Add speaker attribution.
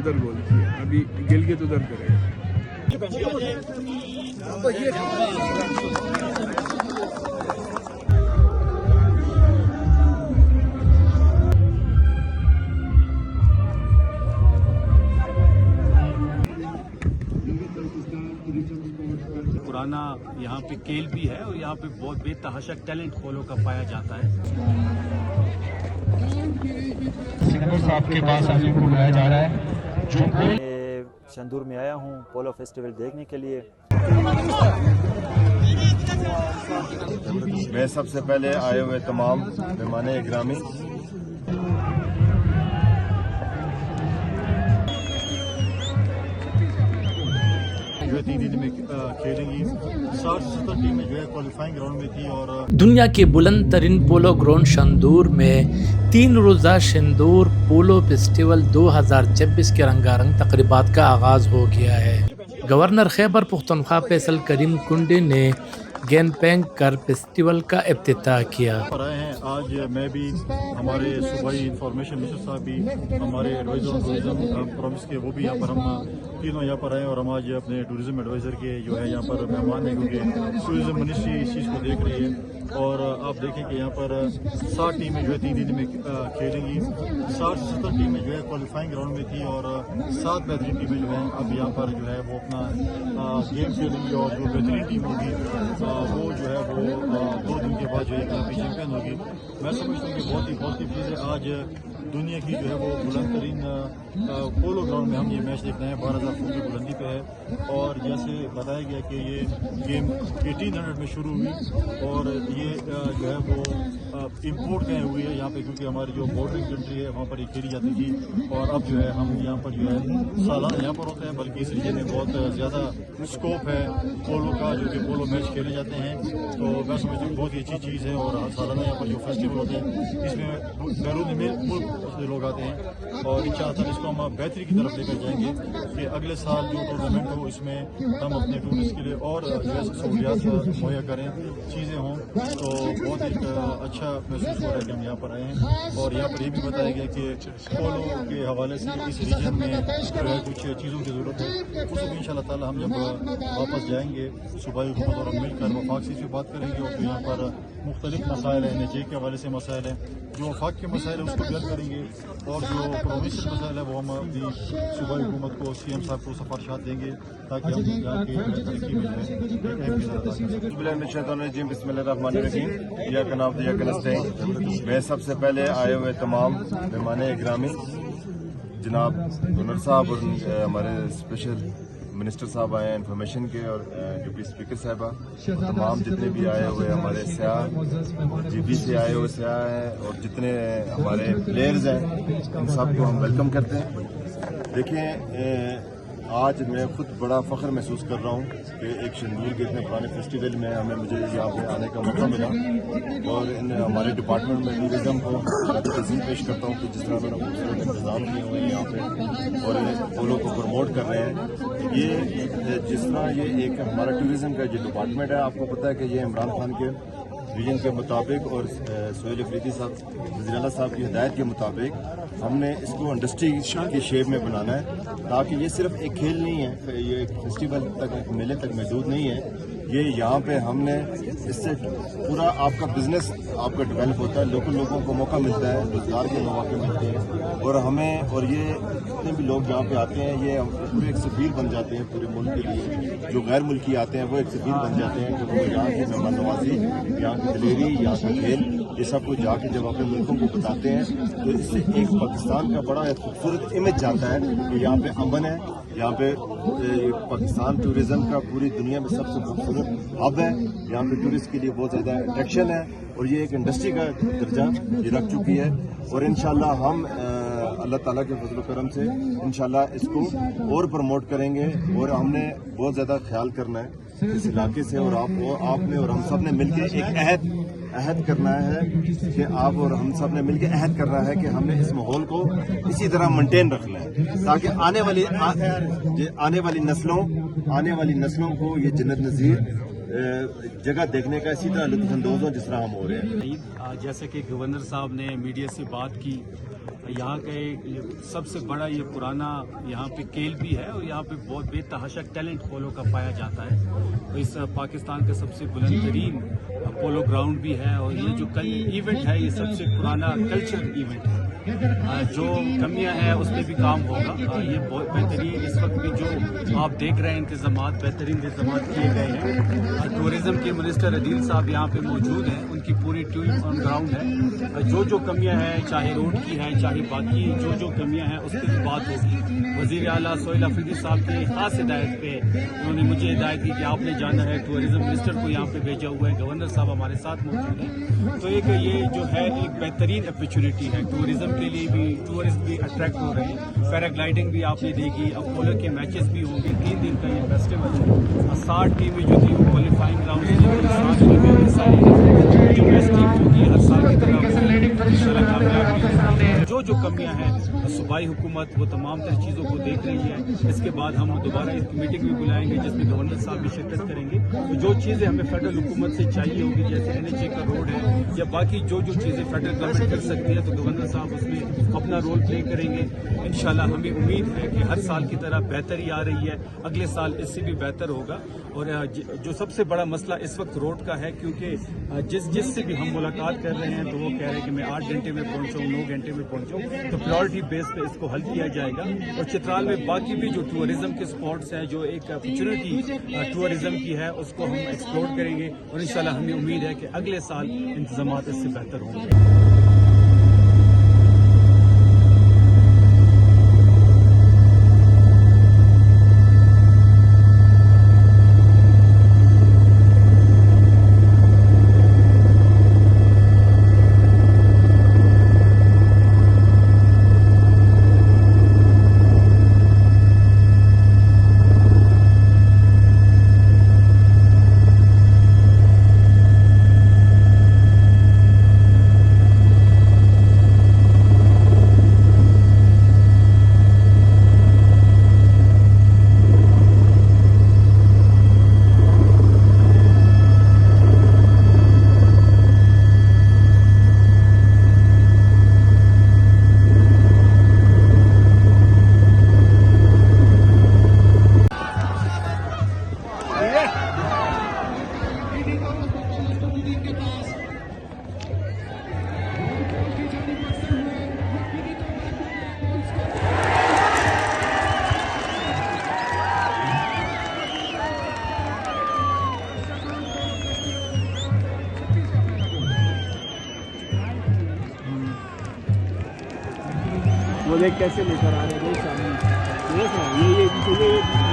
Speaker 1: उधर गोल किया, अभी गिलगित उधर करेगा।
Speaker 2: पुराना यहाँ पे खेल भी है और यहाँ पे बहुत बेतहाशा टैलेंट पोलो का पाया जाता है।
Speaker 3: सिकंदर साहब के पास आगे को बुलाया जा रहा है जो
Speaker 4: शंदूर में आया हूँ पोलो फेस्टिवल देखने के लिए।
Speaker 5: मैं सबसे पहले आए हुए तमाम मेहमान इकरामी जो 3 दिन में खेलेंगी। 60 से 70 टीमें जो है क्वालिफाइंग ग्राउंड में थी और
Speaker 6: दुनिया के बुलंद तरीन पोलो ग्राउंड शंदूर में 3 रोज़ा शंदूर पोलो फेस्टिवल 2026 के रंगारंग तकरीबात का आगाज़ हो गया है। गवर्नर खैबर पख्तूनख्वा फैसल करीम कुंडे ने गेंद फेंक कर फेस्टिवल का इफ्तिताह किया।
Speaker 5: आए हैं आज मैं भी, हमारे सूबाई इंफॉर्मेशन मिनिस्टर साहब भी, हमारे एडवाइजर टूरिज्म प्रोविंस के वो भी यहाँ पर, हम तीनों यहाँ पर आए और हम आज अपने टूरिज्म एडवाइज़र के जो है यहाँ पर मेहमान हैं, क्योंकि टूरिज्म मिनिस्ट्री इस चीज़ को देख रही है। और आप देखें कि यहाँ पर 60 टीमें जो है 3 दिन में खेलेंगी। 60 से 70 टीमें जो है क्वालिफाइंग ग्राउंड में थी और 7 बेहतरीन टीमें जो हैं अब यहाँ पर जो है वो अपना गेम खेलेंगी और जो बेहतरीन टीम होगी वो जो है वो 2 दिन के बाद जो है चैंपियन होगी। मैं समझता हूँ कि बहुत ही चीज़ है। आज दुनिया की जो है वो बुलंद तरीन पोलो ग्राउंड में हम ये मैच देख रहे हैं, 12,000 फुट की बुलंदी पे है। और जैसे बताया गया कि ये गेम 1800 में शुरू हुई और ये जो है वो इम्पोर्ट गए हुई है यहाँ पे, क्योंकि हमारी जो बॉर्डरिंग कंट्री है वहाँ पर ये खेली जाती थी और अब जो है हम यहाँ पर जो है सालाना यहाँ पर होते हैं, बल्कि इस रीजन में बहुत ज़्यादा स्कोप है पोलो का, जो कि पोलो मैच खेले जाते हैं। तो मैं समझता हूँ बहुत ही अच्छी चीज़ है और सालाना यहाँ पर जो फेस्टिवल होते हैं इसमें बैरून मुल्क से लोग आते हैं और इंशाअल्लाह इसको हम बेहतरी की तरफ लेकर जाएंगे कि अगले साल जो टूर्नामेंट हो इसमें हम अपने टूरिस्ट के लिए और जो है सहूलियात मुहैया करें, चीज़ें हों। तो बहुत एक अच्छा महसूस हो रहा है कि हम यहाँ पर आए हैं और यहाँ पर ये भी बताया गया कि पोलो के हवाले से इस रीजन में जो है कुछ चीज़ों की ज़रूरत है, उसको भी इंशाअल्लाह ताला हम जब वापस जाएंगे सूबाई हुकूमत और मिलकर वफाक से बात करेंगे और यहाँ पर मुख्तलिफ मसाइल हैं, NHA के हवाले से मसाइल हैं, जो वफाक के मसाइल हैं उसको भी हल करेंगे और जो प्रोविंशियल मसाइल है वो हम अपनी सूबाई हुकूमत को CM साहब को सिफारिशात देंगे ताकि हम यहाँ की तरक्की में जो है। मैं सबसे पहले आए हुए तमाम मेहमान इकरामी जनाब गवर्नर साहब और हमारे स्पेशल मिनिस्टर साहब आए हैं इंफॉर्मेशन के और डिप्टी स्पीकर साहबा, तमाम जितने भी आए हुए हमारे सयाह GB से आए हुए सयाह हैं और जितने हमारे प्लेयर्स हैं उन सबको हम वेलकम करते हैं। देखें आज मैं खुद बड़ा फ़ख्र महसूस कर रहा हूँ कि एक शंदूर के इतने पुराने फेस्टिवल में मुझे यहाँ पे आने का मौका मिला और इन हमारे डिपार्टमेंट में टूरिज़म को तज़ीम पेश करता हूँ कि जिस तरह मैंने खूबसूरत इंतज़ाम किए हुए हैं यहाँ पे और पोलो को प्रमोट कर रहे हैं। ये जिस तरह ये एक हमारा टूरिज़म का जो डिपार्टमेंट है, आपको पता है कि ये इमरान खान के विजन के मुताबिक और सोहेल अफरीदी साहब वज़ीर-ए-आला साहब की हिदायत के मुताबिक हमने इसको इंडस्ट्री की शेप में बनाना है, ताकि ये सिर्फ एक खेल नहीं है, ये एक फेस्टिवल तक एक मेले तक महदूद नहीं है। ये यहाँ पे हमने इससे पूरा आपका बिजनेस आपका डेवलप होता है, लोगों को मौका मिलता है, रोजगार के मौके मिलते हैं और हमें और ये जितने भी लोग यहाँ पे आते हैं ये पूरे एक सफीर बन जाते हैं पूरे मुल्क के लिए। जो गैर मुल्की आते हैं वो एक सफीर बन जाते हैं, क्योंकि वो यहाँ की मेहमान नवाजी, यहाँ की दिलेरी, यहाँ का खेल, ये सब कुछ जाके जब अपने मुल्कों को बताते हैं तो इससे एक पाकिस्तान का बड़ा खूबसूरत इमेज जाता है कि यहाँ पे अमन है, यहाँ पे पाकिस्तान टूरिज्म का पूरी दुनिया में सबसे खूबसूरत हब है, यहाँ पे टूरिस्ट के लिए बहुत ज़्यादा अट्रैक्शन है और ये एक इंडस्ट्री का दर्जा ये रख चुकी है। और इंशाल्लाह हम अल्लाह ताला के फजल करम से इंशाल्लाह इसको और प्रमोट करेंगे और हमने बहुत ज़्यादा ख्याल करना है इस इलाके से और आपने और हम सब ने मिलकर एक अहद करना है कि आप और हम सब ने मिलकर अहद करना है कि हमने इस माहौल को इसी तरह मेंटेन रखना है, ताकि आने वाली नस्लों को ये जन्नत नज़ीर جگہ دیکھنے کا اسی طرح لطف اندوز ہوں جس طرح ہم ہو رہے ہیں.
Speaker 2: جیسے کہ گورنر صاحب نے میڈیا سے بات کی، یہاں کا سب سے بڑا یہ پرانا یہاں پہ کیل بھی ہے اور یہاں پہ بہت بے تحاشا ٹیلنٹ پولو کا پایا جاتا ہے. اس پاکستان کا سب سے بلند ترین پولو گراؤنڈ بھی ہے اور یہ جو کل ایونٹ ہے یہ سب سے پرانا کلچرل ایونٹ ہے. جو کمیاں ہیں اس پہ بھی کام ہوگا. یہ بہت بہترین اس وقت بھی جو آپ دیکھ رہے ہیں انتظامات بہترین انتظامات کیے گئے ہیں. ٹورزم کے منسٹر عدیل صاحب یہاں پہ موجود ہیں، ان کی پوری ٹیم آن گراؤنڈ ہے. جو کمیاں ہیں چاہے روڈ کی ہے چاہے باقی جو کمیاں ہیں اس کی بھی بات ہوگی. وزیر اعلیٰ سہیل افریدی صاحب کی خاص ہدایت پہ انہوں نے مجھے ہدایت دی کہ آپ نے جانا ہے. ٹورزم منسٹر کو یہاں پہ بھیجا ہوا ہے، گورنر صاحب ہمارے ساتھ موجود ہیں. تو یہ جو ہے ایک بہترین اپرچونٹی ہے ٹورزم کے لیے بھی. ٹورسٹ بھی اٹریکٹ ہو رہے ہیں. پیراگلائڈنگ بھی آپ نے دیکھی، اب پولو کے میچز بھی ہوں گے. 3 دن کا یہ فیسٹیول ہے. 60 ٹیمیں جو تھی وہ کوالیفائنگ گراؤنڈ سے 7 ٹیمیں حصہ لے رہی. جو بیسٹ ٹیم ہوگی ہر سال کی طرح جو کمیاں ہیں صوبائی حکومت وہ تمام تر چیزوں کو دیکھ رہی ہے. اس کے بعد ہم دوبارہ ایک میٹنگ بھی بلائیں گے جس میں گورنر صاحب بھی شرکت کریں گے. جو چیزیں ہمیں فیڈرل حکومت سے چاہیے ہوگی جیسے NHA کا روڈ ہے یا باقی جو چیزیں فیڈرل گورنمنٹ کر سکتی ہے تو گورنر صاحب اس میں اپنا رول پلے کریں گے. انشاءاللہ ہمیں امید ہے کہ ہر سال کی طرح بہتری آ رہی ہے، اگلے سال اس سے بھی بہتر ہوگا. اور جو سب سے بڑا مسئلہ اس وقت روڈ کا ہے، کیونکہ جس سے بھی ہم ملاقات کر رہے ہیں تو وہ کہہ رہے ہیں کہ میں 8 گھنٹے میں پہنچاؤں 9 گھنٹے میں پہنچاؤں. تو پرائورٹی بیس پہ اس کو حل کیا جائے گا. اور چترال میں باقی بھی جو ٹورزم کے اسپاٹس ہیں جو ایک اپرچونٹی ٹورزم کی ہے اس کو ہم ایکسپلور کریں گے. اور انشاءاللہ ہمیں امید ہے کہ اگلے سال انتظامات اس سے بہتر ہوں گے.
Speaker 1: وہ دیکھ کیسے لے کر آ رہے ہیں سامنے. دیکھ رہے ہیں یہ